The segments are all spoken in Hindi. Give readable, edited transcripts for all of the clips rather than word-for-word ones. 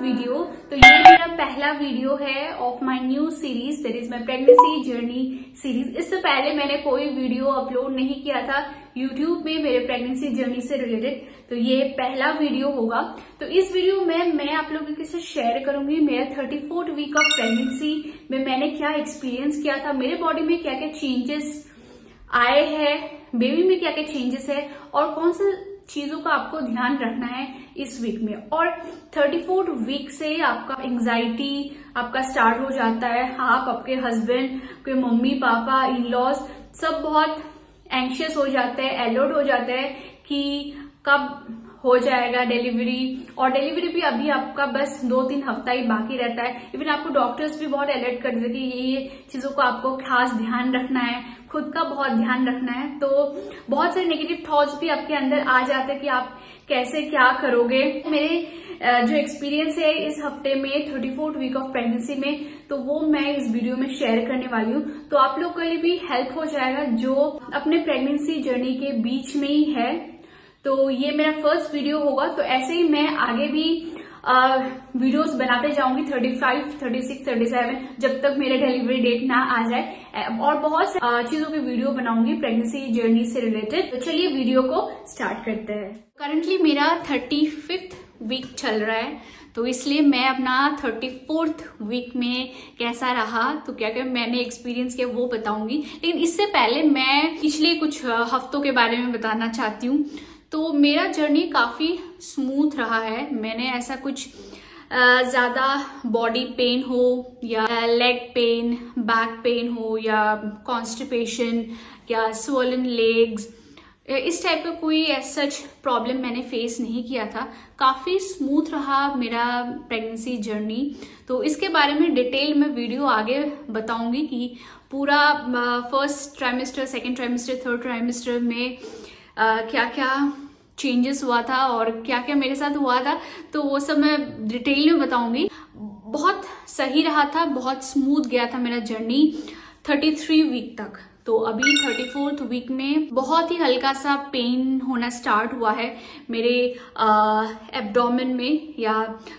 वीडियो। तो ये मेरा पहला वीडियो है of my new series, that is my pregnancy journey series. इससे पहले मैंने कोई वीडियो अपलोड नहीं किया था यूट्यूब में मेरे प्रेगनेंसी जर्नी से रिलेटेड, तो ये पहला वीडियो होगा। तो इस वीडियो में मैं आप लोगों के साथ शेयर करूंगी मेरा 34th वीक ऑफ प्रेगनेंसी में मैंने क्या एक्सपीरियंस किया था, मेरे बॉडी में क्या क्या चेंजेस आए हैं, बेबी में क्या क्या चेंजेस है और कौन सा चीजों का आपको ध्यान रखना है इस वीक में। और 34th वीक से आपका एंजाइटी आपका स्टार्ट हो जाता है। आप, आपके हस्बैंड, आपके मम्मी पापा, इन लॉज सब बहुत एंशियस हो जाते हैं, अलर्ट हो जाते हैं कि कब हो जाएगा डिलीवरी। और डिलीवरी भी अभी आपका बस 2-3 हफ्ता ही बाकी रहता है। इवन आपको डॉक्टर्स भी बहुत अलर्ट कर देते हैं कि ये चीजों को आपको खास ध्यान रखना है, खुद का बहुत ध्यान रखना है। तो बहुत सारे नेगेटिव थॉट्स भी आपके अंदर आ जाते हैं कि आप कैसे क्या करोगे। मेरे जो एक्सपीरियंस है इस हफ्ते में 34th वीक ऑफ प्रेगनेंसी में, तो वो मैं इस वीडियो में शेयर करने वाली हूँ। तो आप लोगों के लिए भी हेल्प हो जाएगा जो अपने प्रेगनेंसी जर्नी के बीच में ही है। तो ये मेरा फर्स्ट वीडियो होगा। तो ऐसे ही मैं आगे भी वीडियोस बनाते जाऊंगी 35, 36, 37 जब तक मेरे डिलीवरी डेट ना आ जाए, और बहुत सारी चीजों की वीडियो बनाऊंगी प्रेगनेंसी जर्नी से रिलेटेड। तो चलिए वीडियो को स्टार्ट करते हैं। करंटली मेरा 35th वीक चल रहा है, तो इसलिए मैं अपना 34th वीक में कैसा रहा, तो क्या क्या मैंने एक्सपीरियंस किया वो बताऊंगी। लेकिन इससे पहले मैं पिछले कुछ हफ्तों के बारे में बताना चाहती हूँ। तो मेरा जर्नी काफी स्मूथ रहा है। मैंने ऐसा कुछ ज्यादा बॉडी पेन हो या लेग पेन, बैक पेन हो या कॉन्स्टिपेशन या स्वोलन लेग्स, इस टाइप का कोई सच प्रॉब्लम मैंने फेस नहीं किया था। काफी स्मूथ रहा मेरा प्रेगनेंसी जर्नी। तो इसके बारे में डिटेल में वीडियो आगे बताऊंगी कि पूरा first trimester, second trimester, third trimester में क्या क्या चेंजेस हुआ था और क्या क्या मेरे साथ हुआ था, तो वो सब मैं डिटेल में बताऊंगी। बहुत सही रहा था, बहुत स्मूथ गया था मेरा जर्नी 33 वीक तक। तो अभी 34th वीक में बहुत ही हल्का सा पेन होना स्टार्ट हुआ है मेरे एब्डोमेन में या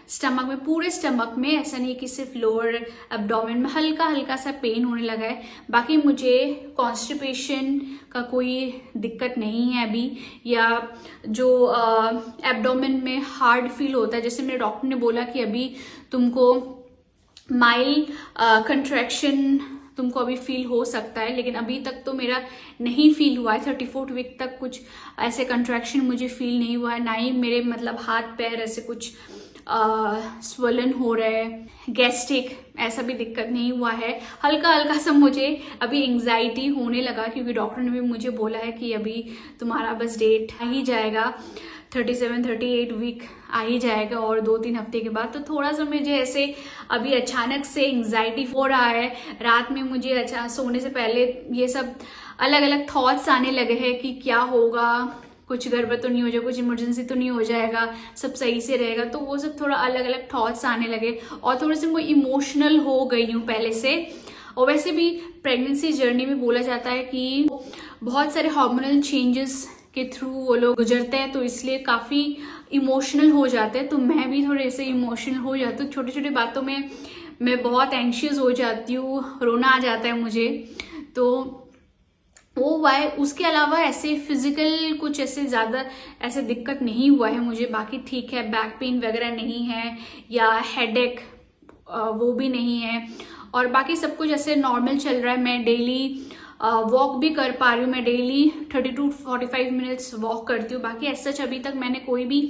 स्टमक में, पूरे स्टमक में। ऐसा नहीं कि सिर्फ लोअर एब्डोमेन में हल्का हल्का सा पेन होने लगा है। बाकी मुझे कॉन्स्टिपेशन का कोई दिक्कत नहीं है अभी, या जो एब्डोमेन में हार्ड फील होता है, जैसे मेरे डॉक्टर ने बोला कि अभी तुमको माइल्ड कंट्रैक्शन तुमको अभी फील हो सकता है, लेकिन अभी तक तो मेरा नहीं फील हुआ है। 34th वीक तक कुछ ऐसे कंट्रैक्शन मुझे फील नहीं हुआ है, ना ही मेरे मतलब हाथ पैर ऐसे कुछ स्वलन हो रहे, गैस्ट्रिक ऐसा भी दिक्कत नहीं हुआ है। हल्का हल्का सा मुझे अभी एंजाइटी होने लगा, क्योंकि डॉक्टर ने भी मुझे बोला है कि अभी तुम्हारा बस डेट आ ही जाएगा, 37, 38 वीक आ ही जाएगा और 2-3 हफ्ते के बाद। तो थोड़ा सा मुझे ऐसे अभी अचानक से एंजाइटी हो रहा है। रात में मुझे अच्छा सोने से पहले ये सब अलग अलग थॉट्स आने लगे हैं कि क्या होगा, कुछ गड़बड़ तो नहीं हो जाएगा, कुछ इमरजेंसी तो नहीं हो जाएगा, सब सही से रहेगा। तो वो सब थोड़ा अलग अलग थॉट्स आने लगे और थोड़ी सी मैं इमोशनल हो गई हूँ पहले से। और वैसे भी प्रेगनेंसी जर्नी में बोला जाता है कि बहुत सारे हार्मोनल चेंजेस के थ्रू वो लोग गुजरते हैं, तो इसलिए काफी इमोशनल हो जाते हैं। तो मैं भी थोड़े ऐसे इमोशनल हो जाती हूँ, छोटी छोटी बातों में मैं बहुत एंशियस हो जाती हूँ, रोना आ जाता है मुझे। तो वो वाई उसके अलावा ऐसे फिजिकल कुछ ऐसे ज्यादा ऐसे दिक्कत नहीं हुआ है मुझे। बाकी ठीक है, बैक पेन वगैरह नहीं है या हेडेक वो भी नहीं है, और बाकी सब कुछ ऐसे नॉर्मल चल रहा है। मैं डेली वॉक भी कर पा रही हूँ, मैं डेली 30 to 45 मिनट्स वॉक करती हूँ। बाकी ऐसा अभी तक मैंने कोई भी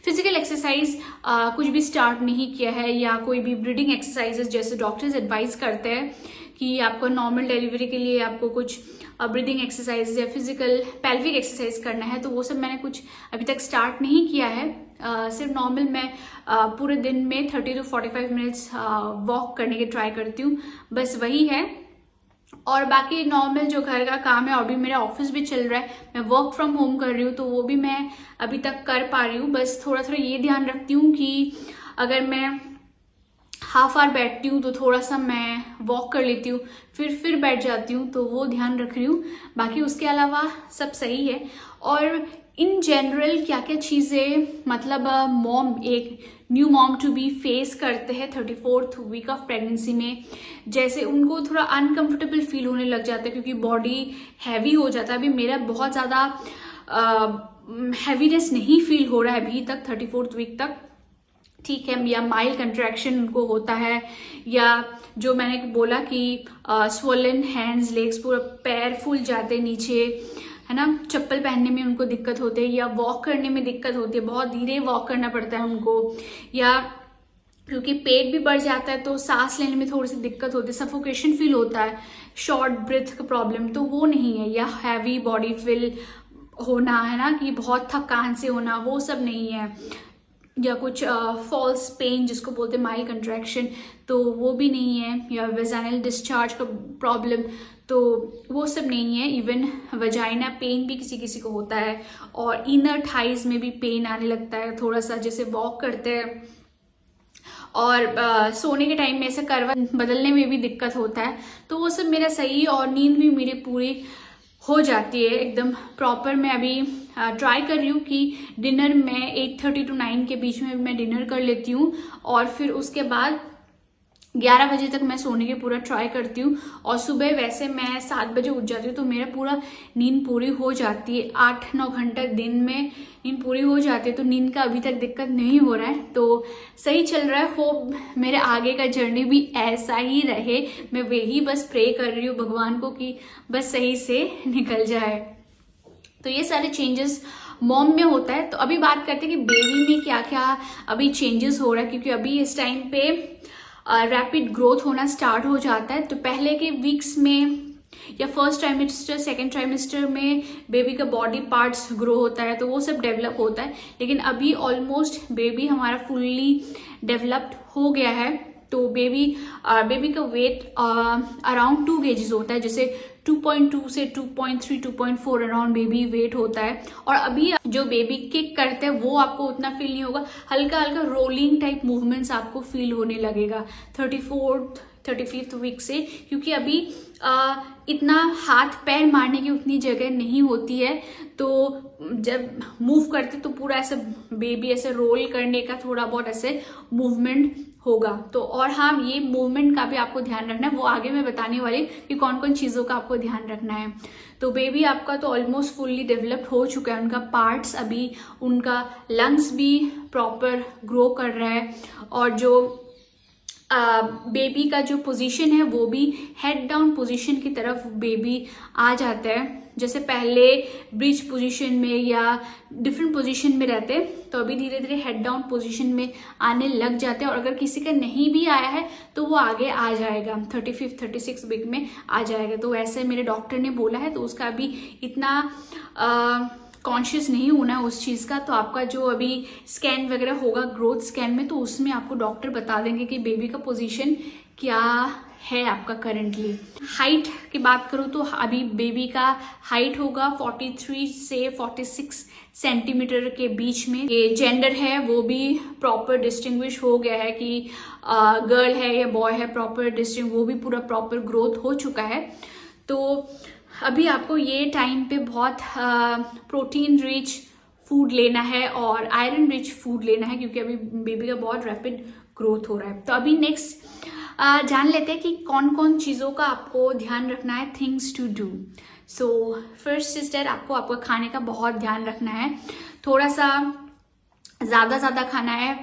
फिजिकल एक्सरसाइज कुछ भी स्टार्ट नहीं किया है, या कोई भी ब्रीदिंग एक्सरसाइजेस जैसे डॉक्टर्स एडवाइस करते हैं कि आपको नॉर्मल डिलीवरी के लिए आपको कुछ ब्रीदिंग एक्सरसाइज या फिजिकल पेल्विक एक्सरसाइज करना है, तो वो सब मैंने कुछ अभी तक स्टार्ट नहीं किया है। सिर्फ नॉर्मल मैं पूरे दिन में 30 to 45 मिनट्स वॉक करने की ट्राई करती हूँ, बस वही है। और बाकी नॉर्मल जो घर का काम है, और भी मेरा ऑफिस भी चल रहा है, मैं वर्क फ्रॉम होम कर रही हूँ, तो वो भी मैं अभी तक कर पा रही हूँ। बस थोड़ा थोड़ा ये ध्यान रखती हूँ कि अगर मैं हाफ आवर बैठती हूँ तो थोड़ा सा मैं वॉक कर लेती हूँ, फिर बैठ जाती हूँ, तो वो ध्यान रख रही हूँ। बाकी उसके अलावा सब सही है। और इन जनरल क्या क्या चीज़ें मतलब मॉम, एक new mom to be face करते हैं 34th वीक ऑफ प्रेगनेंसी में। जैसे उनको थोड़ा अनकंफर्टेबल फील होने लग जाता है क्योंकि बॉडी हैवी हो जाता है। अभी मेरा बहुत ज़्यादा हैवीनेस नहीं फील हो रहा है अभी तक 34th वीक तक, ठीक है। या माइल्ड कंट्रैक्शन उनको होता है, या जो मैंने बोला कि स्वोलन हैंड्स लेग्स, पूरा पैर फूल जाते नीचे, है ना। चप्पल पहनने में उनको दिक्कत होती है, या वॉक करने में दिक्कत होती है, बहुत धीरे वॉक करना पड़ता है उनको, या क्योंकि पेट भी बढ़ जाता है तो सांस लेने में थोड़ी सी दिक्कत होती है, सफोकेशन फील होता है, शॉर्ट ब्रीथ का प्रॉब्लम तो वो नहीं है, या हैवी बॉडी फील होना, है ना, कि बहुत थकान से होना, वो सब नहीं है, या कुछ फॉल्स पेन जिसको बोलते हैं माइल्ड कंट्रैक्शन, तो वो भी नहीं है, या वेजाइनल डिस्चार्ज का प्रॉब्लम तो वो सब नहीं है। इवन वजाइना पेन भी किसी किसी को होता है, और इनर थाइज में भी पेन आने लगता है थोड़ा सा, जैसे वॉक करते हैं, और सोने के टाइम में ऐसे करवट बदलने में भी दिक्कत होता है। तो वो सब मेरा सही, और नींद भी मेरी पूरी हो जाती है एकदम प्रॉपर। मैं अभी ट्राई कर रही हूँ कि डिनर में 8:30 to 9 के बीच में मैं डिनर कर लेती हूँ, और फिर उसके बाद 11 बजे तक मैं सोने की पूरा ट्राई करती हूँ। और सुबह वैसे मैं 7 बजे उठ जाती हूँ, तो मेरा पूरा नींद पूरी हो जाती है, 8-9 घंटा दिन में नींद पूरी हो जाती है। तो नींद का अभी तक दिक्कत नहीं हो रहा है, तो सही चल रहा है। होप मेरे आगे का जर्नी भी ऐसा ही रहे। मैं वही बस प्रे कर रही हूँ भगवान को कि बस सही से निकल जाए। तो ये सारे चेंजेस मॉम में होता है। तो अभी बात करते हैं कि बेबी में क्या क्या अभी चेंजेस हो रहा है, क्योंकि अभी इस टाइम पे रैपिड ग्रोथ होना स्टार्ट हो जाता है। तो पहले के वीक्स में या फर्स्ट ट्राइमेस्टर, सेकेंड ट्राइमेस्टर में बेबी का बॉडी पार्ट्स ग्रो होता है, तो वो सब डेवलप होता है। लेकिन अभी ऑलमोस्ट बेबी हमारा फुल्ली डेवलप्ड हो गया है। तो बेबी का वेट अराउंड 2 kgs होता है, जैसे 2.2 से 2.3, 2.4 अराउंड बेबी वेट होता है। और अभी जो बेबी किक करते हैं वो आपको उतना फील नहीं होगा, हल्का हल्का रोलिंग टाइप मूवमेंट्स आपको फील होने लगेगा 35th वीक से, क्योंकि अभी इतना हाथ पैर मारने की उतनी जगह नहीं होती है। तो जब मूव करते तो पूरा ऐसे बेबी ऐसे रोल करने का थोड़ा बहुत ऐसे मूवमेंट होगा। तो और हाँ, ये मूवमेंट का भी आपको ध्यान रखना है, वो आगे मैं बताने वाली कि कौन कौन चीज़ों का आपको ध्यान रखना है। तो बेबी आपका तो ऑलमोस्ट फुल्ली डेवलप्ड हो चुका है, उनका पार्ट्स अभी, उनका लंग्स भी प्रॉपर ग्रो कर रहा है, और जो बेबी का जो पोजीशन है वो भी हेड डाउन पोजीशन की तरफ बेबी आ जाता है। जैसे पहले ब्रिज पोजीशन में या डिफरेंट पोजीशन में रहते, तो अभी धीरे धीरे हेड डाउन पोजीशन में आने लग जाते हैं। और अगर किसी का नहीं भी आया है तो वो आगे आ जाएगा, 35th 36 वीक में आ जाएगा। तो ऐसे मेरे डॉक्टर ने बोला है, तो उसका अभी इतना कॉन्शियस नहीं होना है उस चीज़ का। तो आपका जो अभी स्कैन वगैरह होगा ग्रोथ स्कैन में, तो उसमें आपको डॉक्टर बता देंगे कि बेबी का पोजीशन क्या है आपका करंटली। हाइट की बात करूँ तो अभी बेबी का हाइट होगा 43 से 46 सेंटीमीटर के बीच में। ये जेंडर है वो भी प्रॉपर डिस्टिंग्विश हो गया है कि गर्ल है या बॉय है, प्रॉपर डिस्टिंग, वो भी पूरा प्रॉपर ग्रोथ हो चुका है। तो अभी आपको ये टाइम पे बहुत प्रोटीन रिच फूड लेना है और आयरन रिच फूड लेना है, क्योंकि अभी बेबी का बहुत रैपिड ग्रोथ हो रहा है। तो अभी नेक्स्ट जान लेते हैं कि कौन कौन चीज़ों का आपको ध्यान रखना है, things to do. So first sister, आपको आपका खाने का बहुत ध्यान रखना है, थोड़ा सा ज़्यादा खाना है,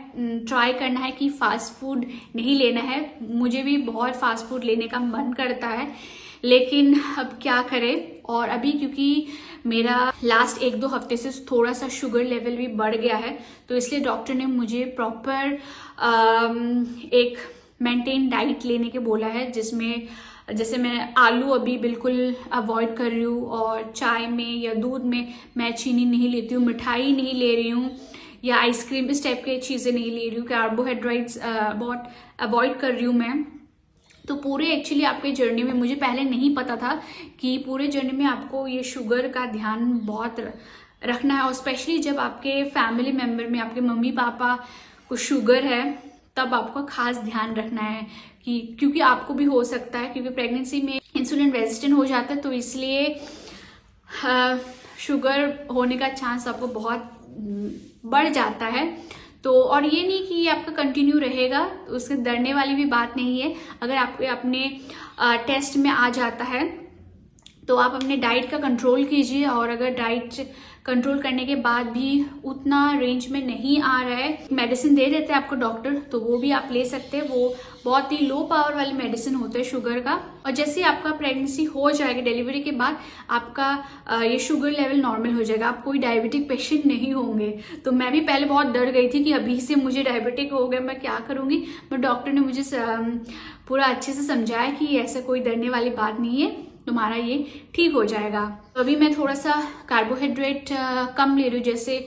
ट्राई करना है कि फास्ट फूड नहीं लेना है। मुझे भी बहुत फास्ट फूड लेने का मन करता है, लेकिन अब क्या करें। और अभी क्योंकि मेरा लास्ट 1-2 हफ्ते से थोड़ा सा शुगर लेवल भी बढ़ गया है, तो इसलिए डॉक्टर ने मुझे प्रॉपर एक मेंटेन डाइट लेने के बोला है, जिसमें जैसे मैं आलू अभी बिल्कुल अवॉइड कर रही हूँ, और चाय में या दूध में मैं चीनी नहीं लेती हूँ, मिठाई नहीं ले रही हूँ, या आइसक्रीम इस टाइप की चीज़ें नहीं ले रही हूँ, कार्बोहाइड्रेट्स बहुत अवॉइड कर रही हूँ मैं। तो पूरे एक्चुअली आपके जर्नी में, मुझे पहले नहीं पता था कि पूरे जर्नी में आपको ये शुगर का ध्यान बहुत रखना है, और स्पेशली जब आपके फैमिली मेम्बर में आपके मम्मी पापा को शुगर है, तब आपको खास ध्यान रखना है कि क्योंकि आपको भी हो सकता है, क्योंकि प्रेगनेंसी में इंसुलिन रेजिस्टेंट हो जाता है। तो इसलिए शुगर होने का चांस आपको बहुत बढ़ जाता है। तो और ये नहीं कि ये आपका कंटिन्यू रहेगा, उससे डरने वाली भी बात नहीं है। अगर आपके अपने टेस्ट में आ जाता है तो आप अपने डाइट का कंट्रोल कीजिए, और अगर डाइट कंट्रोल करने के बाद भी उतना रेंज में नहीं आ रहा है, मेडिसिन दे देते हैं आपको डॉक्टर, तो वो भी आप ले सकते हैं। वो बहुत ही लो पावर वाले मेडिसिन होते हैं शुगर का। और जैसे आपका प्रेगनेंसी हो जाएगी, डिलीवरी के बाद आपका ये शुगर लेवल नॉर्मल हो जाएगा, आप कोई डायबिटिक पेशेंट नहीं होंगे। तो मैं भी पहले बहुत डर गई थी कि अभी से मुझे डायबिटिक हो गया, मैं क्या करूंगी। बट डॉक्टर ने मुझे पूरा अच्छे से समझाया कि ऐसा कोई डरने वाली बात नहीं है, तुम्हारा ये ठीक हो जाएगा। तो अभी मैं थोड़ा सा कार्बोहाइड्रेट कम ले रही हूँ। जैसे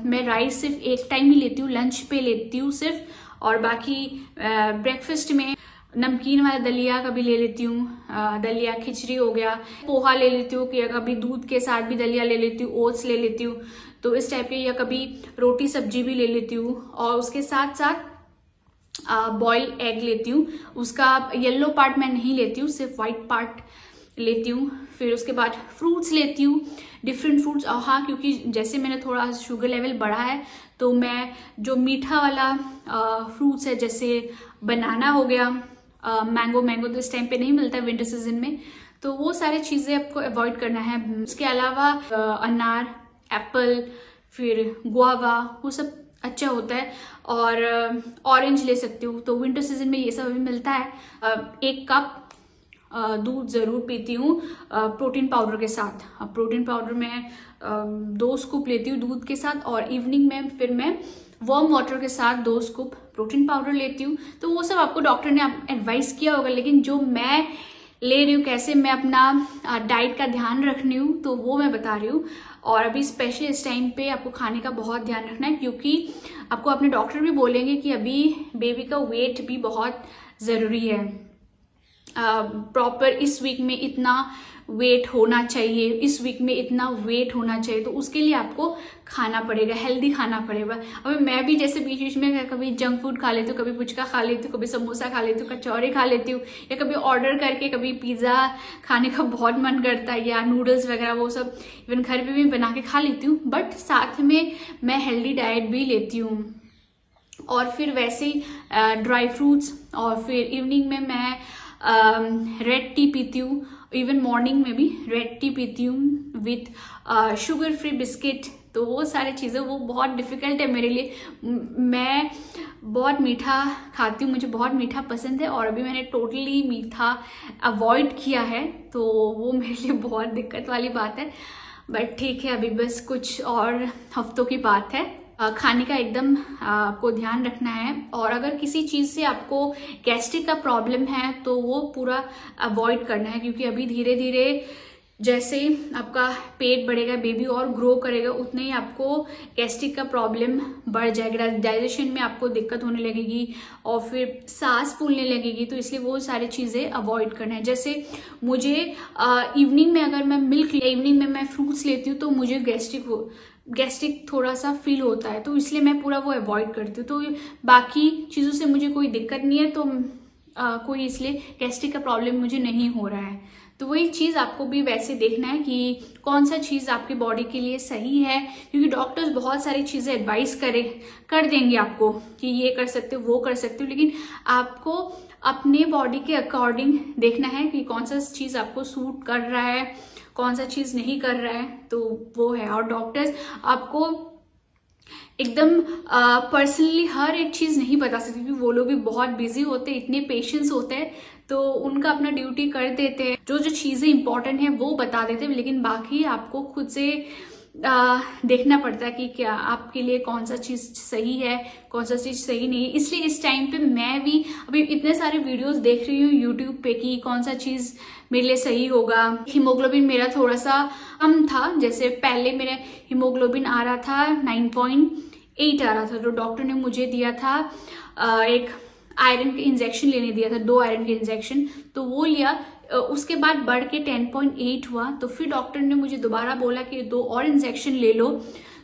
मैं राइस सिर्फ एक टाइम ही लेती हूँ, लंच पे लेती हूँ सिर्फ, और बाकी ब्रेकफास्ट में नमकीन वाला दलिया कभी ले लेती हूँ, दलिया खिचड़ी हो गया, पोहा ले लेती हूँ, कि कभी दूध के साथ भी दलिया ले लेती हूँ, ओट्स ले लेती हूँ, तो इस टाइप के, या कभी रोटी सब्जी भी ले लेती हूँ। और उसके साथ साथ बॉयल एग लेती हूँ, उसका येलो पार्ट मैं नहीं लेती हूँ, सिर्फ व्हाइट पार्ट लेती हूँ। फिर उसके बाद फ्रूट्स लेती हूँ, डिफरेंट फ्रूट्स। और हाँ, क्योंकि जैसे मैंने थोड़ा शुगर लेवल बढ़ा है, तो मैं जो मीठा वाला फ्रूट्स है, जैसे बनाना हो गया, मैंगो तो इस टाइम पे नहीं मिलता है विंटर सीजन में, तो वो सारी चीजें आपको अवॉइड करना है। उसके अलावा अनार, एप्पल, फिर गुआवा, वो सब अच्छा होता है। और ऑरेंज ले सकती हूँ, तो विंटर सीजन में ये सब भी मिलता है। 1 कप दूध जरूर पीती हूँ प्रोटीन पाउडर के साथ। प्रोटीन पाउडर मैं 2 स्कूप लेती हूँ दूध के साथ, और इवनिंग में फिर मैं वार्म वाटर के साथ 2 स्कूप प्रोटीन पाउडर लेती हूँ। तो वो सब आपको डॉक्टर ने एडवाइस किया होगा, लेकिन जो मैं ले रही हूँ, कैसे मैं अपना डाइट का ध्यान रख रही हूँ, तो वो मैं बता रही हूँ। और अभी स्पेशली इस टाइम पे आपको खाने का बहुत ध्यान रखना है, क्योंकि आपको अपने डॉक्टर भी बोलेंगे कि अभी बेबी का वेट भी बहुत ज़रूरी है। प्रॉपर इस वीक में इतना वेट होना चाहिए, इस वीक में इतना वेट होना चाहिए, तो उसके लिए आपको खाना पड़ेगा, हेल्दी खाना पड़ेगा। अभी मैं भी जैसे बीच बीच में कभी जंक फूड खा लेती हूँ, कभी पुचका खा लेती हूँ, कभी समोसा खा लेती हूँ, कचौरी खा लेती हूँ, या कभी ऑर्डर करके कभी पिज़्ज़ा खाने का बहुत मन करता है, या नूडल्स वगैरह, वो सब इवन घर पे भी बना के खा लेती हूँ। बट साथ में मैं हेल्दी डाइट भी लेती हूँ। और फिर वैसे ही ड्राई फ्रूट्स, और फिर इवनिंग में मैं रेड टी पीती हूँ, इवन मॉर्निंग में भी रेड टी पीती हूँ विथ शुगर फ्री बिस्किट। तो वो सारी चीज़ें, वो बहुत डिफिकल्ट है मेरे लिए। मैं बहुत मीठा खाती हूँ, मुझे बहुत मीठा पसंद है, और अभी मैंने टोटली मीठा अवॉइड किया है, तो वो मेरे लिए बहुत दिक्कत वाली बात है। बट ठीक है, अभी बस कुछ और हफ्तों की बात है। खाने का एकदम आपको ध्यान रखना है। और अगर किसी चीज़ से आपको गैस्ट्रिक का प्रॉब्लम है, तो वो पूरा अवॉइड करना है, क्योंकि अभी धीरे धीरे जैसे आपका पेट बढ़ेगा, बेबी और ग्रो करेगा, उतने ही आपको गैस्ट्रिक का प्रॉब्लम बढ़ जाएगा, डाइजेशन में आपको दिक्कत होने लगेगी, और फिर सांस फूलने लगेगी। तो इसलिए वो सारी चीज़ें अवॉइड करना है। जैसे मुझे इवनिंग में अगर मैं मिल्क, इवनिंग में मैं फ्रूट्स लेती हूँ, तो मुझे गैस्ट्रिक थोड़ा सा फील होता है, तो इसलिए मैं पूरा वो अवॉइड करती हूँ। तो बाकी चीज़ों से मुझे कोई दिक्कत नहीं है, तो कोई इसलिए गैस्ट्रिक का प्रॉब्लम मुझे नहीं हो रहा है। तो वही चीज़ आपको भी वैसे देखना है कि कौन सा चीज़ आपकी बॉडी के लिए सही है, क्योंकि डॉक्टर्स बहुत सारी चीज़ें एडवाइस कर देंगे आपको कि ये कर सकते हो, वो कर सकते हो, लेकिन आपको अपने बॉडी के अकॉर्डिंग देखना है कि कौन सा चीज़ आपको सूट कर रहा है, कौन सा चीज़ नहीं कर रहा है, तो वो है। और डॉक्टर्स आपको एकदम पर्सनली हर एक चीज़ नहीं बता सकती, क्योंकि वो लोग भी बहुत बिजी होते हैं, इतने पेशेंट्स होते हैं, तो उनका अपना ड्यूटी कर देते हैं। जो जो चीज़ें इंपॉर्टेंट हैं वो बता देते हैं, लेकिन बाकी आपको खुद से देखना पड़ता है कि क्या आपके लिए कौन सा चीज़ सही है, कौन सा चीज़ सही नहीं है। इसलिए इस टाइम पे मैं भी अभी इतने सारे वीडियोस देख रही हूँ यूट्यूब पे कि कौन सा चीज़ मेरे लिए सही होगा। हीमोग्लोबिन मेरा थोड़ा सा कम था, जैसे पहले मेरा हीमोग्लोबिन आ रहा था 9.8 आ रहा था, तो डॉक्टर ने मुझे दिया था एक आयरन के इंजेक्शन लेने दिया था, 2 आयरन के इंजेक्शन, तो वो लिया। उसके बाद बढ़ के 10.8 हुआ, तो फिर डॉक्टर ने मुझे दोबारा बोला कि 2 और इंजेक्शन ले लो,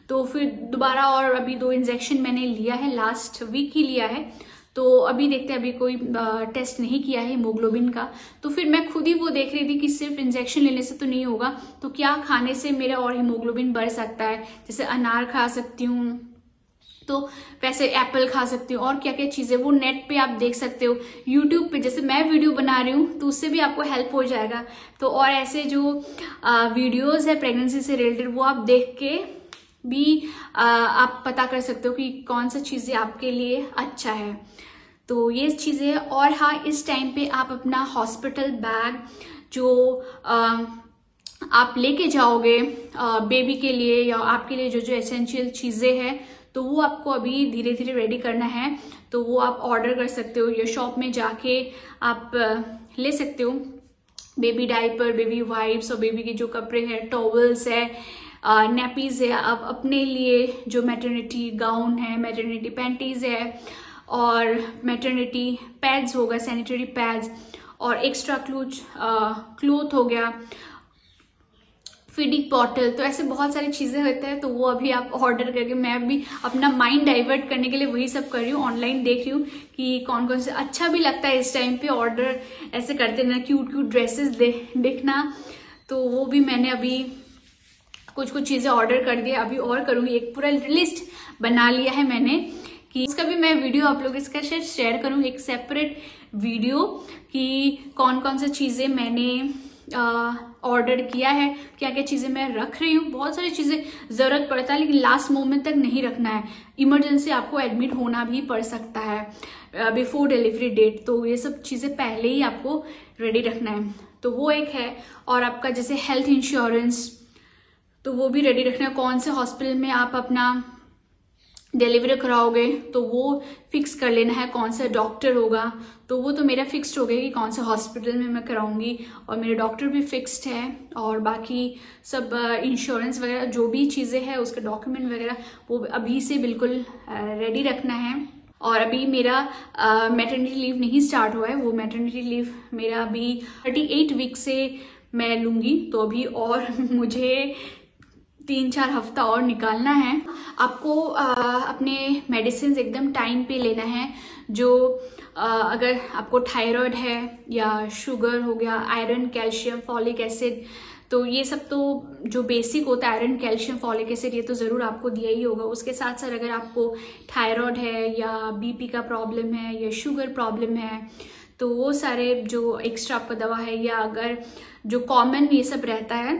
तो फिर दोबारा और अभी 2 इंजेक्शन मैंने लिया है, लास्ट वीक ही लिया है, तो अभी देखते हैं, अभी कोई टेस्ट नहीं किया है हीमोग्लोबिन का। तो फिर मैं खुद ही वो देख रही थी कि सिर्फ इंजेक्शन लेने से तो नहीं होगा, तो क्या खाने से मेरा और हीमोग्लोबिन बढ़ सकता है। जैसे अनार खा सकती हूँ, तो वैसे एप्पल खा सकती हूँ, और क्या क्या चीजें वो नेट पे आप देख सकते हो, यूट्यूब पे जैसे मैं वीडियो बना रही हूँ तो उससे भी आपको हेल्प हो जाएगा। तो और ऐसे जो वीडियोस है प्रेगनेंसी से रिलेटेड वो आप देख के भी आप पता कर सकते हो कि कौन सा चीजें आपके लिए अच्छा है। तो ये चीजें, और हाँ, इस टाइम पे आप अपना हॉस्पिटल बैग जो आप लेके जाओगे बेबी के लिए या आपके लिए जो जो एसेंशियल चीजें हैं, तो वो आपको अभी धीरे धीरे रेडी करना है। तो वो आप ऑर्डर कर सकते हो या शॉप में जाके आप ले सकते हो। बेबी डायपर, बेबी वाइप्स और बेबी के जो कपड़े हैं, टॉवल्स है, नैपीज है, आप अपने लिए जो मैटरनिटी गाउन है, मैटरनिटी पैंटीज है, और मैटरनिटी पैड्स होगा, सैनिटरी पैड्स, और एक्स्ट्रा क्लोथ हो गया, फीडिंग बॉटल, तो ऐसे बहुत सारी चीजें होते हैं। तो वो अभी आप ऑर्डर करके, मैं भी अपना माइंड डाइवर्ट करने के लिए वही सब कर रही हूँ, ऑनलाइन देख रही हूँ कि कौन कौन से अच्छा भी लगता है इस टाइम पे ऑर्डर ऐसे करते ना, क्यूट क्यूट ड्रेसेस देखना। तो वो भी मैंने अभी कुछ कुछ चीजें ऑर्डर कर दिया, अभी और करूंगी। एक पूरा लिस्ट बना लिया है मैंने कि इसका भी मैं वीडियो आप लोग इसका शेयर करूंगी, एक सेपरेट वीडियो कि कौन कौन सी चीजें मैंने ऑर्डर किया है, क्या क्या चीजें मैं रख रही हूँ। बहुत सारी चीजें जरूरत पड़ता है, लेकिन लास्ट मोमेंट तक नहीं रखना है। इमरजेंसी आपको एडमिट होना भी पड़ सकता है बिफोर डिलीवरी डेट, तो ये सब चीजें पहले ही आपको रेडी रखना है। तो वो एक है। और आपका जैसे हेल्थ इंश्योरेंस, तो वो भी रेडी रखना है। कौन से हॉस्पिटल में आप अपना डिलीवरी कराओगे तो वो फिक्स कर लेना है, कौन सा डॉक्टर होगा। तो वो तो मेरा फिक्स्ड हो गया कि कौन सा हॉस्पिटल में मैं कराऊंगी, और मेरे डॉक्टर भी फिक्स्ड है। और बाकी सब इंश्योरेंस वगैरह जो भी चीज़ें हैं, उसके डॉक्यूमेंट वगैरह वो अभी से बिल्कुल रेडी रखना है। और अभी मेरा मैटरनिटी लीव नहीं स्टार्ट हुआ है, वो मैटरनिटी लीव मेरा अभी 38 वीक से मैं लूँगी। तो अभी और मुझे 3-4 हफ्ता और निकालना है। आपको अपने मेडिसिन एकदम टाइम पे लेना है। जो अगर आपको थायराइड है या शुगर हो गया, आयरन, कैल्शियम, फॉलिक एसिड, तो ये सब तो जो बेसिक होता है, आयरन, कैल्शियम, फॉलिक एसिड, ये तो जरूर आपको दिया ही होगा। उसके साथ साथ अगर आपको थायराइड है या बीपी का प्रॉब्लम है या शुगर प्रॉब्लम है, तो वो सारे जो एक्स्ट्रा आपका दवा है, या अगर जो कॉमन ये सब रहता है,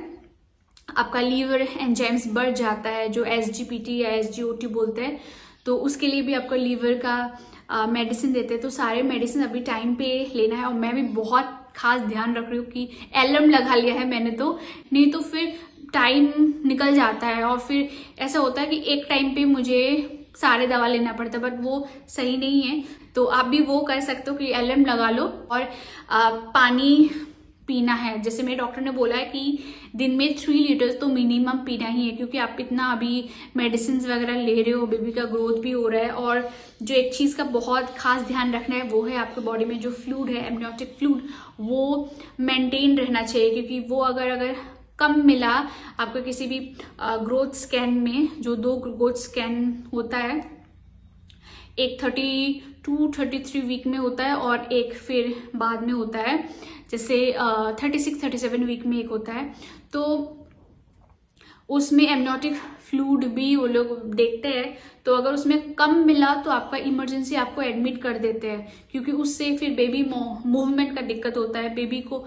आपका लीवर एंजाइम्स बढ़ जाता है, जो SGPT या SGOT बोलते हैं, तो उसके लिए भी आपको लीवर का मेडिसिन देते हैं। तो सारे मेडिसिन अभी टाइम पे लेना है। और मैं भी बहुत खास ध्यान रख रही हूँ कि अलार्म लगा लिया है मैंने, तो नहीं तो फिर टाइम निकल जाता है और फिर ऐसा होता है कि एक टाइम पे मुझे सारे दवा लेना पड़ता है, बट वो सही नहीं है। तो आप भी वो कर सकते हो कि अलार्म लगा लो और पानी पीना है। जैसे मेरे डॉक्टर ने बोला है कि दिन में 3 लीटर तो मिनिमम पीना ही है, क्योंकि आप इतना अभी मेडिसिन वगैरह ले रहे हो, बेबी का ग्रोथ भी हो रहा है। और जो एक चीज का बहुत खास ध्यान रखना है वो है आपके बॉडी में जो फ्लूइड है, एमनियोटिक फ्लूइड, वो मेंटेन रहना चाहिए। क्योंकि वो अगर कम मिला आपको किसी भी ग्रोथ स्कैन में, जो 2 ग्रोथ स्कैन होता है, एक 32-33 वीक में होता है और एक फिर बाद में होता है, जैसे 36-37 वीक में एक होता है। तो उसमें एमनियोटिक फ्लूइड भी वो लोग देखते हैं। तो अगर उसमें कम मिला तो आपका इमरजेंसी आपको एडमिट कर देते हैं, क्योंकि उससे फिर बेबी मूवमेंट का दिक्कत होता है, बेबी को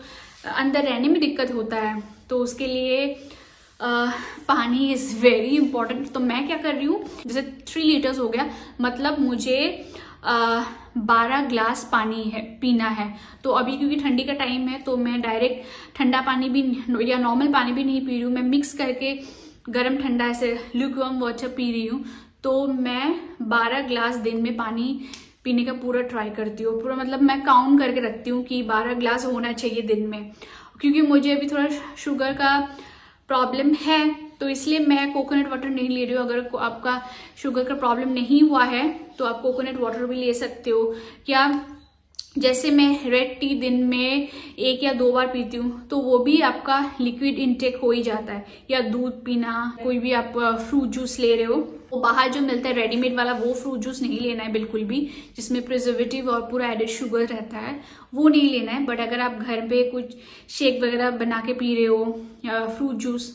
अंदर रहने में दिक्कत होता है। तो उसके लिए पानी इज वेरी इंपॉर्टेंट। तो मैं क्या कर रही हूँ, जैसे 3 लीटर्स हो गया, मतलब मुझे 12 ग्लास पानी है पीना है। तो अभी क्योंकि ठंडी का टाइम है, तो मैं डायरेक्ट ठंडा पानी भी या नॉर्मल पानी भी नहीं पी रही हूँ, मैं मिक्स करके गर्म ठंडा ऐसे ल्यूकवार्म वाटर पी रही हूँ। तो मैं 12 ग्लास दिन में पानी पीने का पूरा ट्राई करती हूँ। पूरा मतलब मैं काउंट करके रखती हूँ कि 12 ग्लास होना चाहिए दिन में। क्योंकि मुझे अभी थोड़ा शुगर का प्रॉब्लम है, तो इसलिए मैं कोकोनट वाटर नहीं ले रही हूँ। अगर आपका शुगर का प्रॉब्लम नहीं हुआ है तो आप कोकोनट वाटर भी ले सकते हो। या जैसे मैं रेड टी दिन में 1 या 2 बार पीती हूँ, तो वो भी आपका लिक्विड इनटेक हो ही जाता है। या दूध पीना, कोई भी आप फ्रूट जूस ले रहे हो, वो बाहर जो मिलता है रेडीमेड वाला वो फ्रूट जूस नहीं लेना है बिल्कुल भी, जिसमें प्रिजर्वेटिव और पूरा एडेड शुगर रहता है, वो नहीं लेना है। बट अगर आप घर पे कुछ शेक वगैरह बना के पी रहे हो या फ्रूट जूस,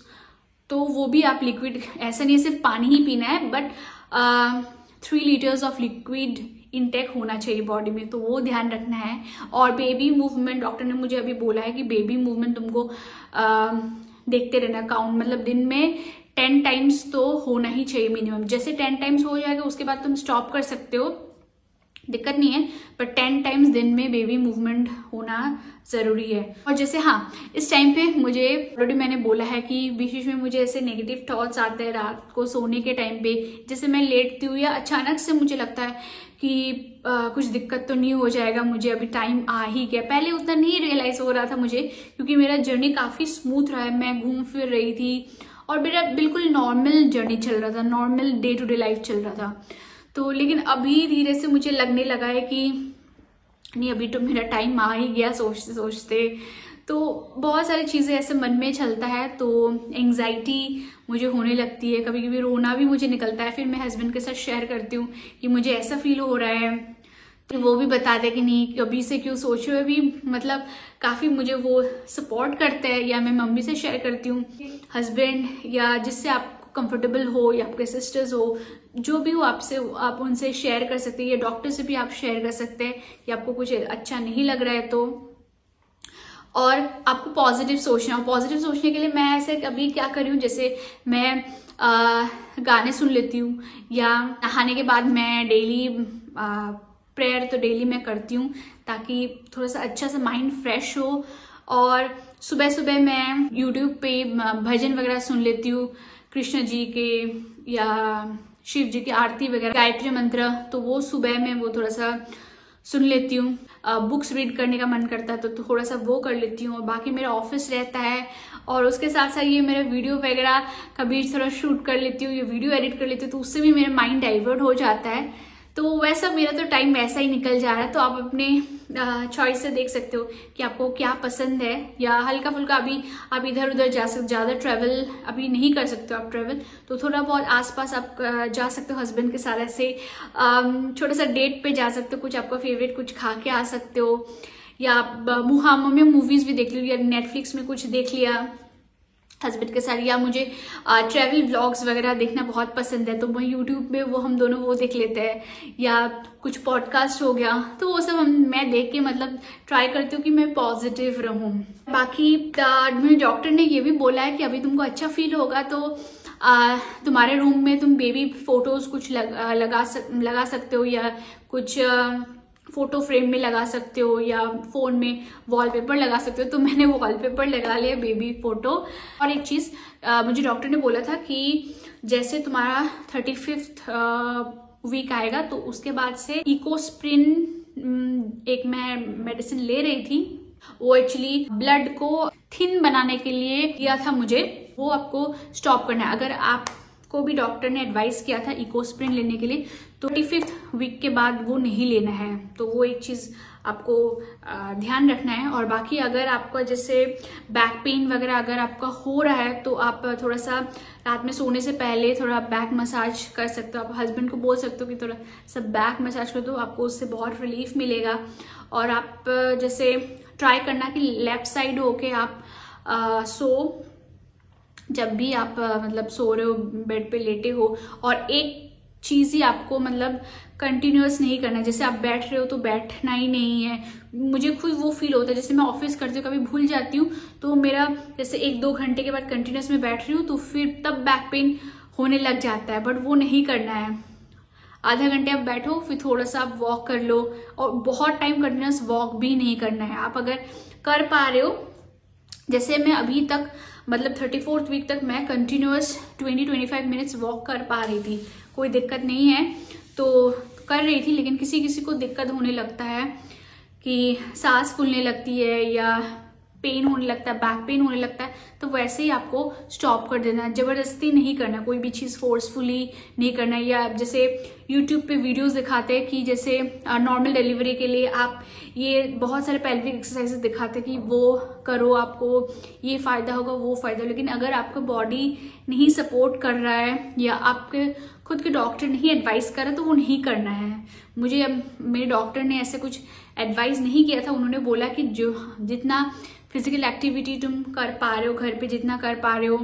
तो वो भी आप लिक्विड, ऐसा नहीं है सिर्फ पानी ही पीना है, but 3 litres of liquid intake होना चाहिए बॉडी में, तो वो ध्यान रखना है। और बेबी मूवमेंट, डॉक्टर ने मुझे अभी बोला है कि बेबी मूवमेंट तुमको देखते रहना, काउंट मतलब दिन में 10 टाइम्स तो होना ही चाहिए मिनिमम। जैसे 10 टाइम्स हो जाएगा उसके बाद तुम स्टॉप कर सकते हो, दिक्कत नहीं है, पर 10 टाइम्स दिन में बेबी मूवमेंट होना जरूरी है। और जैसे हाँ, इस टाइम पे मुझे ऑलरेडी मैंने बोला है कि बीच में मुझे ऐसे नेगेटिव थॉट्स आते हैं रात को सोने के टाइम पे, जैसे मैं लेटती हूँ या अचानक से मुझे लगता है कि कुछ दिक्कत तो नहीं हो जाएगा, मुझे अभी टाइम आ ही गया। पहले उतना नहीं रियलाइज हो रहा था मुझे, क्योंकि मेरा जर्नी काफी स्मूथ रहा है, मैं घूम फिर रही थी और मेरा बिल्कुल नॉर्मल जर्नी चल रहा था, normal day to day life चल रहा था। तो लेकिन अभी धीरे से मुझे लगने लगा है कि नहीं, अभी तो मेरा टाइम आ ही गया सोचते सोचते। तो बहुत सारी चीज़ें ऐसे मन में चलता है, तो एंग्जाइटी मुझे होने लगती है, कभी कभी रोना भी मुझे निकलता है। फिर मैं हस्बैंड के साथ शेयर करती हूँ कि मुझे ऐसा फील हो रहा है, तो वो भी बताते कि नहीं अभी से क्यों सोच रहे हो, अभी मतलब काफ़ी मुझे वो सपोर्ट करते हैं। या मैं मम्मी से शेयर करती हूँ, हस्बैंड या जिससे आपको कंफर्टेबल हो, या आपके सिस्टर्स हो, जो भी हो आपसे, आप उनसे शेयर कर सकते हैं, या डॉक्टर से भी आप शेयर कर सकते हैं कि आपको कुछ अच्छा नहीं लग रहा है तो। और आपको पॉजिटिव सोचना हो, पॉजिटिव सोचने के लिए मैं ऐसे अभी क्या कर रही हूँ, जैसे मैं गाने सुन लेती हूँ, या नहाने के बाद मैं डेली प्रेयर तो डेली मैं करती हूँ, ताकि थोड़ा सा अच्छा सा माइंड फ्रेश हो। और सुबह सुबह मैं यूट्यूब पे भजन वगैरह सुन लेती हूँ, कृष्ण जी के या शिव जी की आरती वगैरह, गायत्री मंत्र, तो वो सुबह में वो थोड़ा सा सुन लेती हूँ। बुक्स रीड करने का मन करता है तो थोड़ा सा वो कर लेती हूँ। और बाकी मेरा ऑफिस रहता है, और उसके साथ साथ ये मेरा वीडियो वगैरह कभी थोड़ा शूट कर लेती हूँ, ये वीडियो एडिट कर लेती हूँ, तो उससे भी मेरा माइंड डाइवर्ट हो जाता है। तो वैसा मेरा तो टाइम वैसा ही निकल जा रहा है। तो आप अपने चॉइस से देख सकते हो कि आपको क्या पसंद है, या हल्का फुल्का अभी आप इधर उधर जा सकते, ज़्यादा ट्रैवल अभी नहीं कर सकते हो आप ट्रैवल, तो थोड़ा बहुत आसपास आप जा सकते हो हस्बैंड के साथ, ऐसे छोटा सा डेट पे जा सकते हो, कुछ आपका फेवरेट कुछ खा के आ सकते हो, या आप में मूवीज भी देख लो, या नेटफ्लिक्स में कुछ देख लिया हस्बैंड के साथ। या मुझे ट्रैवल व्लॉग्स वगैरह देखना बहुत पसंद है, तो मैं यूट्यूब में वो हम दोनों वो देख लेते हैं, या कुछ पॉडकास्ट हो गया, तो वो सब मैं देख के मतलब ट्राई करती हूँ कि मैं पॉजिटिव रहूँ। बाकी मुझे डॉक्टर ने ये भी बोला है कि अभी तुमको अच्छा फील होगा तो तुम्हारे रूम में तुम बेबी फोटोज कुछ लगा सकते हो, या कुछ फोटो फ्रेम में लगा सकते हो, या फोन में वॉलपेपर लगा सकते हो। तो मैंने वॉलपेपर लगा लिया बेबी फोटो। और एक चीज मुझे डॉक्टर ने बोला था कि जैसे तुम्हारा 35th वीक आएगा तो उसके बाद से इकोस्प्रिन एक मैं मेडिसिन ले रही थी, वो एक्चुअली ब्लड को थिन बनाने के लिए दिया था मुझे, वो आपको स्टॉप करना है। अगर आपको भी डॉक्टर ने एडवाइस किया था इकोस्प्रिन लेने के लिए, तो 35th वीक के बाद वो नहीं लेना है, तो वो एक चीज आपको ध्यान रखना है। और बाकी अगर आपका जैसे बैक पेन वगैरह अगर आपका हो रहा है, तो आप थोड़ा सा रात में सोने से पहले थोड़ा बैक मसाज कर सकते हो। आप हस्बैंड को बोल सकते हो कि थोड़ा सा बैक मसाज कर दो, आपको उससे बहुत रिलीफ मिलेगा। और आप जैसे ट्राई करना कि लेफ्ट साइड होके आप सो, जब भी आप मतलब सो रहे हो, बेड पे लेटे हो, और एक चीज ही आपको मतलब कंटिन्यूअस नहीं करना है। जैसे आप बैठ रहे हो तो बैठना ही नहीं है। मुझे खुद वो फील होता है, जैसे मैं ऑफिस करती हूँ कभी भूल जाती हूँ, तो मेरा जैसे 1-2 घंटे के बाद कंटिन्यूअस में बैठ रही हूँ तो फिर तब बैक पेन होने लग जाता है, बट वो नहीं करना है। आधा घंटे आप बैठो, फिर थोड़ा सा आप वॉक कर लो, और बहुत टाइम कंटिन्यूअस वॉक भी नहीं करना है। आप अगर कर पा रहे हो, जैसे मैं अभी तक मतलब 34th वीक तक मैं कंटिन्यूअस 20-25 मिनट्स वॉक कर पा रही थी, कोई दिक्कत नहीं है, तो कर रही थी। लेकिन किसी किसी को दिक्कत होने लगता है कि सांस फूलने लगती है, या पेन होने लगता है, बैक पेन होने लगता है, तो वैसे ही आपको स्टॉप कर देना है। जबरदस्ती नहीं करना, कोई भी चीज़ फोर्सफुली नहीं करना। या जैसे यूट्यूब पे वीडियोस दिखाते हैं कि जैसे नॉर्मल डिलीवरी के लिए आप ये बहुत सारे पेल्विक एक्सरसाइजेस दिखाते हैं कि वो करो, आपको ये फायदा होगा, वो फायदा। लेकिन अगर आपका बॉडी नहीं सपोर्ट कर रहा है या आपके खुद के डॉक्टर नहीं एडवाइस कर रहे तो वो नहीं करना है। मुझे अब मेरे डॉक्टर ने ऐसे कुछ एडवाइस नहीं किया था। उन्होंने बोला कि जो जितना फिजिकल एक्टिविटी तुम कर पा रहे हो घर पे, जितना कर पा रहे हो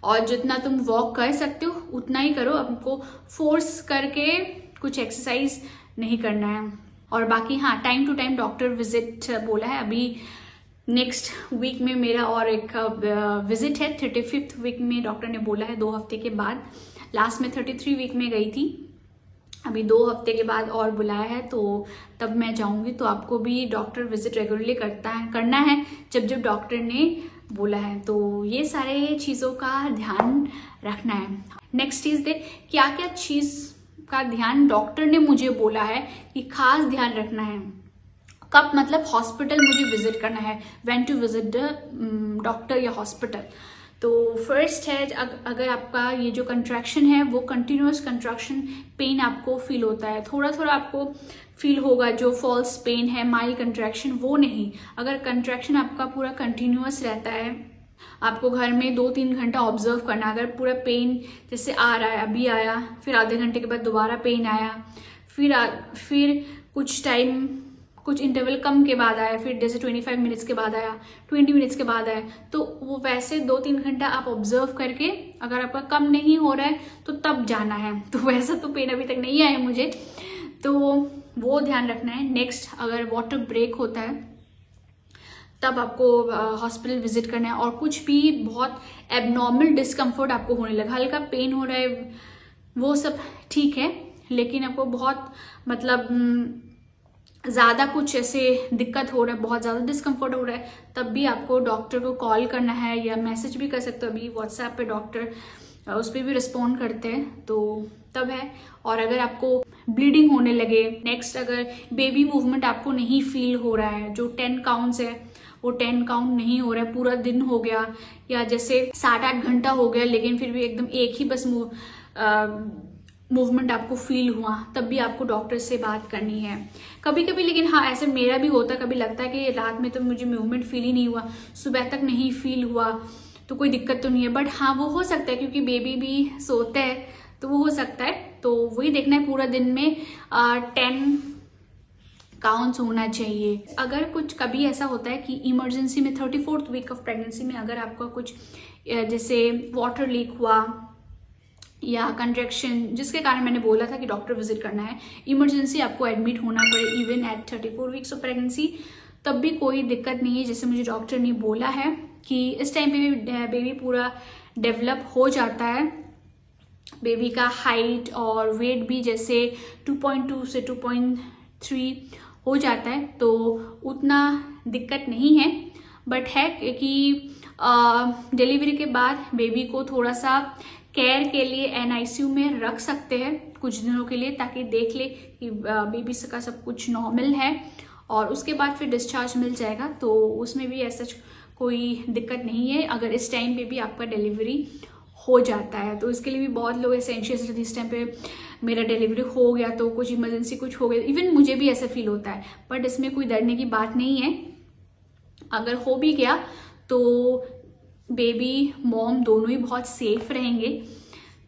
और जितना तुम वॉक कर सकते हो उतना ही करो, आपको फोर्स करके कुछ एक्सरसाइज नहीं करना है। और बाकी हाँ, time to time doctor visit बोला है। अभी नेक्स्ट वीक में मेरा और एक विजिट है, 35th वीक में डॉक्टर ने बोला है, 2 हफ्ते के बाद। लास्ट में 33 वीक में गई थी, अभी 2 हफ्ते के बाद और बुलाया है, तो तब मैं जाऊंगी। तो आपको भी डॉक्टर विजिट रेगुलरली करना है जब जब डॉक्टर ने बोला है। तो ये सारे चीज़ों का ध्यान रखना है। नेक्स्ट चीज़ क्या क्या चीज़ का ध्यान डॉक्टर ने मुझे बोला है कि खास ध्यान रखना है। कब मतलब हॉस्पिटल मुझे विजिट करना है, when to visit the doctor या हॉस्पिटल। तो फर्स्ट है, अगर आपका ये जो कंट्रैक्शन है वो कंटिन्यूअस कंट्रैक्शन पेन आपको फील होता है, थोड़ा थोड़ा आपको फील होगा, जो फॉल्स पेन है, माइल्ड कंट्रैक्शन, वो नहीं। अगर कंट्रैक्शन आपका पूरा कंटिन्यूअस रहता है, आपको घर में 2-3 घंटा ऑब्जर्व करना। अगर पूरा पेन जैसे आ रहा है, अभी आया, फिर आधे घंटे के बाद दोबारा पेन आया, फिर कुछ टाइम, कुछ इंटरवल कम के बाद आया, फिर जैसे 25 मिनट्स के बाद आया, 20 मिनट्स के बाद आया, तो वो वैसे 2-3 घंटा आप ऑब्जर्व करके, अगर आपका कम नहीं हो रहा है तो तब जाना है। तो वैसा तो पेन अभी तक नहीं आया मुझे, तो वो ध्यान रखना है। नेक्स्ट, अगर वाटर ब्रेक होता है तब आपको हॉस्पिटल विजिट करना है। और कुछ भी बहुत एबनॉर्मल डिस्कम्फर्ट आपको होने लगा, हल्का पेन हो रहा है, वो सब ठीक है, लेकिन आपको बहुत मतलब ज़्यादा कुछ ऐसे दिक्कत हो रहा है, बहुत ज़्यादा डिस्कम्फर्ट हो रहा है, तब भी आपको डॉक्टर को कॉल करना है या मैसेज भी कर सकते हो। अभी व्हाट्सएप पे डॉक्टर उस पर भी रिस्पॉन्ड करते हैं, तो तब है। और अगर आपको ब्लीडिंग होने लगे, नेक्स्ट अगर बेबी मूवमेंट आपको नहीं फील हो रहा है, जो 10 काउंट्स है वो 10 काउंट नहीं हो रहा है, पूरा दिन हो गया या जैसे 7-8 घंटा हो गया लेकिन फिर भी एकदम एक ही बस मूवमेंट आपको फील हुआ, तब भी आपको डॉक्टर से बात करनी है। कभी कभी, लेकिन हाँ ऐसे मेरा भी होता है, कभी लगता है कि रात में तो मुझे मूवमेंट फील ही नहीं हुआ, सुबह तक नहीं फील हुआ, तो कोई दिक्कत तो नहीं है। बट हाँ, वो हो सकता है क्योंकि बेबी भी सोता है, तो वो हो सकता है। तो वही देखना है, पूरा दिन में 10 काउंट्स होना चाहिए। अगर कुछ कभी ऐसा होता है कि इमरजेंसी में 34th वीक ऑफ प्रेगनेंसी में अगर आपका कुछ जैसे वाटर लीक हुआ या कंट्रैक्शन, जिसके कारण मैंने बोला था कि डॉक्टर विजिट करना है, इमरजेंसी आपको एडमिट होना पड़े even at 34 weeks of pregnancy, तब भी कोई दिक्कत नहीं है। जैसे मुझे डॉक्टर ने बोला है कि इस टाइम पे बेबी पूरा डेवलप हो जाता है, बेबी का हाइट और वेट भी जैसे 2.2 से 2.3 हो जाता है, तो उतना दिक्कत नहीं है। बट है कि डिलीवरी के बाद बेबी को थोड़ा सा केयर के लिए NICU में रख सकते हैं कुछ दिनों के लिए, ताकि देख ले कि बेबी का सब कुछ नॉर्मल है, और उसके बाद फिर डिस्चार्ज मिल जाएगा। तो उसमें भी ऐसा कोई दिक्कत नहीं है अगर इस टाइम पे भी आपका डिलीवरी हो जाता है। तो इसके लिए भी बहुत लोग ऐसे एंशियस रहते हैं, इस टाइम पे मेरा डिलीवरी हो गया तो कुछ इमरजेंसी कुछ हो गया, इवन मुझे भी ऐसा फील होता है। बट इसमें कोई डरने की बात नहीं है, अगर हो भी गया तो बेबी मॉम दोनों ही बहुत सेफ रहेंगे।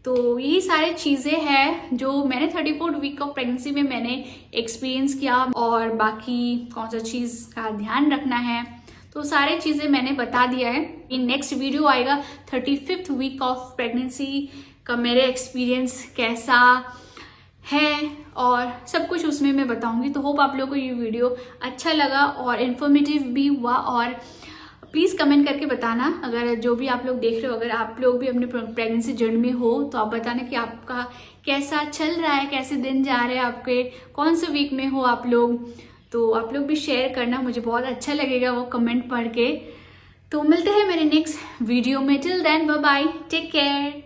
तो यही सारी चीज़ें हैं जो मैंने 34 वीक ऑफ प्रेगनेंसी में मैंने एक्सपीरियंस किया। और बाकी कौन सा चीज़ का ध्यान रखना है, तो सारी चीज़ें मैंने बता दिया है। इन नेक्स्ट वीडियो आएगा 35th वीक ऑफ प्रेगनेंसी का मेरे एक्सपीरियंस कैसा है और सब कुछ उसमें मैं बताऊंगी। तो होप आप लोगों को ये वीडियो अच्छा लगा और इन्फॉर्मेटिव भी हुआ। और प्लीज़ कमेंट करके बताना, अगर जो भी आप लोग देख रहे हो, अगर आप लोग भी अपने प्रेगनेंसी जर्नी में हो तो आप बताना कि आपका कैसा चल रहा है, कैसे दिन जा रहे हैं आपके, कौन से वीक में हो आप लोग। तो आप लोग भी शेयर करना, मुझे बहुत अच्छा लगेगा वो कमेंट पढ़ के। तो मिलते हैं मेरे नेक्स्ट वीडियो में, till then bye bye, take care.